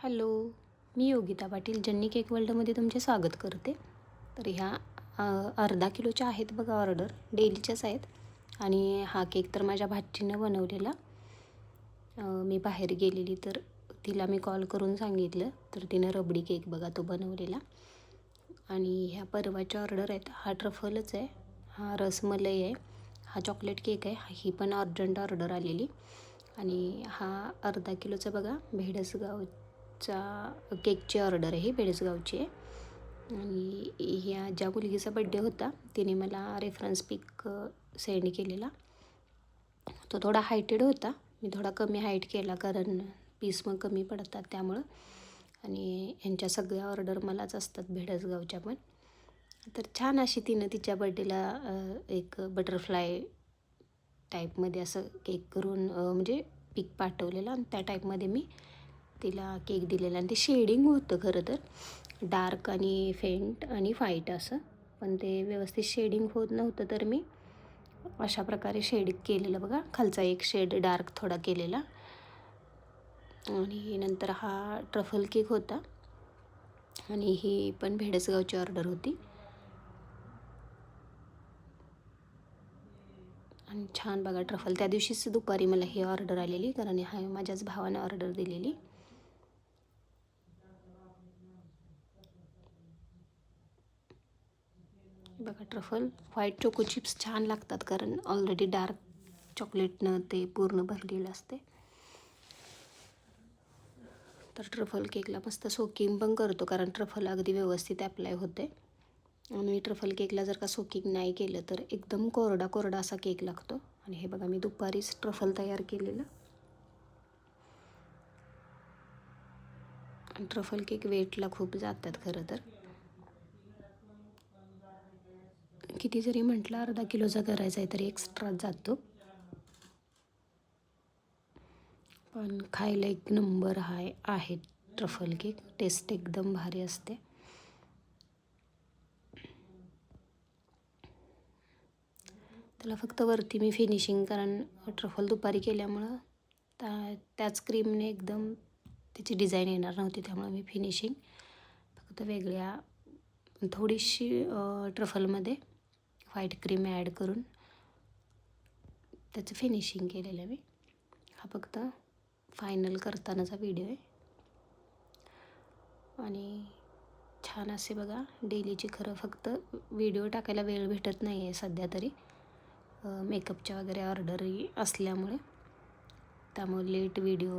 Hello, मी योगिता पाटील जन्नी cake वर्ल्डमध्ये तुमचे स्वागत करते. तर ह्या अर्धा किलोच्या आहेत बघा ऑर्डर, डेलीच्याच आहेत. आणि हा केक तर माझ्या भाचीनं बनवलेला. मी बाहेर गेलेली तर तिला मी कॉल करून सांगितलं, तर तिनं रबडी केक बघा तो बनवलेला. आणि ह्या परवाच्या ऑर्डर आहेत. हा ट्रफलच आहे, हा रसमलाई आहे, हा चॉकलेट केक आहे. ही पण अर्जंट ऑर्डर आलेली. आणि हा अर्धा किलोचा बघा बेडसगावचा केकची ऑर्डर आहे, ही बेडसगावची आहे. आणि ह्या ज्या मुलगीचा बड्डे होता तिने मला रेफरन्स पिक सेंड केलेला. तो थोडा हायटेड होता, मी थोडा कमी हाईट केला कारण पीस मग कमी पडतात त्यामुळं. आणि ह्यांच्या सगळ्या ऑर्डर मलाच असतात बेडसगावच्या पण. तर छान अशी तिनं तिच्या बड्डेला एक बटरफ्लाय टाईपमध्ये असं केक करून म्हणजे पिक पाठवलेला आणि त्या टाईपमध्ये मी तिला केक दिलेला. आणि ते शेडिंग होतं खरं तर, डार्क आणि फेंट आणि व्हाईट असं, पण ते व्यवस्थित शेडिंग होत नव्हतं. तर मी अशा प्रकारे शेडिंग केलेलं बघा, खालचा एक शेड डार्क थोडा केलेला. आणि नंतर हा ट्रफल केक होता आणि ही पण बेडसगावची ऑर्डर होती. आणि छान बघा ट्रफल, त्या दिवशीच दुपारी मला ही ऑर्डर आलेली कारण हा माझ्याच भावानं ऑर्डर दिलेली. बघा ट्रफल व्हाईट चोको चिप्स छान लागतात कारण ऑलरेडी डार्क चॉकलेटनं ते पूर्ण भरलेलं असते. तर ट्रफल केकला मस्त सोकिंग पण करतो कारण ट्रफल अगदी व्यवस्थित ॲप्लाय होते. आणि ट्रफल केकला जर का सोकिंग नाही केलं तर एकदम कोरडा कोरडा असा केक लागतो. आणि हे बघा मी दुपारीच ट्रफल तयार केलेलं. आणि ट्रफल केक वेटला खूप जातात खरं तर, किती जरी म्हटलं अर्धा किलोचा करायचा आहे तरी एक्स्ट्रा जातो. पण खायला एक नंबर आहे ट्रफल केक, टेस्ट एकदम भारी असते. त्याला फक्त वरती मी फिनिशिंग, कारण ट्रफल दुपारी केल्यामुळं त्याच क्रीमने एकदम त्याची डिझाईन येणार नव्हती, त्यामुळे मी फिनिशिंग फक्त वेगळ्या थोडीशी ट्रफलमध्ये व्हाईट क्रीम ॲड करून त्याचं फिनिशिंग केलेलं मी. हा फक्त फायनल करतानाचा व्हिडिओ आहे. आणि छान असे बघा डेलीची, खरं फक्त व्हिडिओ टाकायला वेळ भेटत नाही आहे सध्या तरी, मेकअपच्या वगैरे ऑर्डरही असल्यामुळे, त्यामुळे लेट व्हिडिओ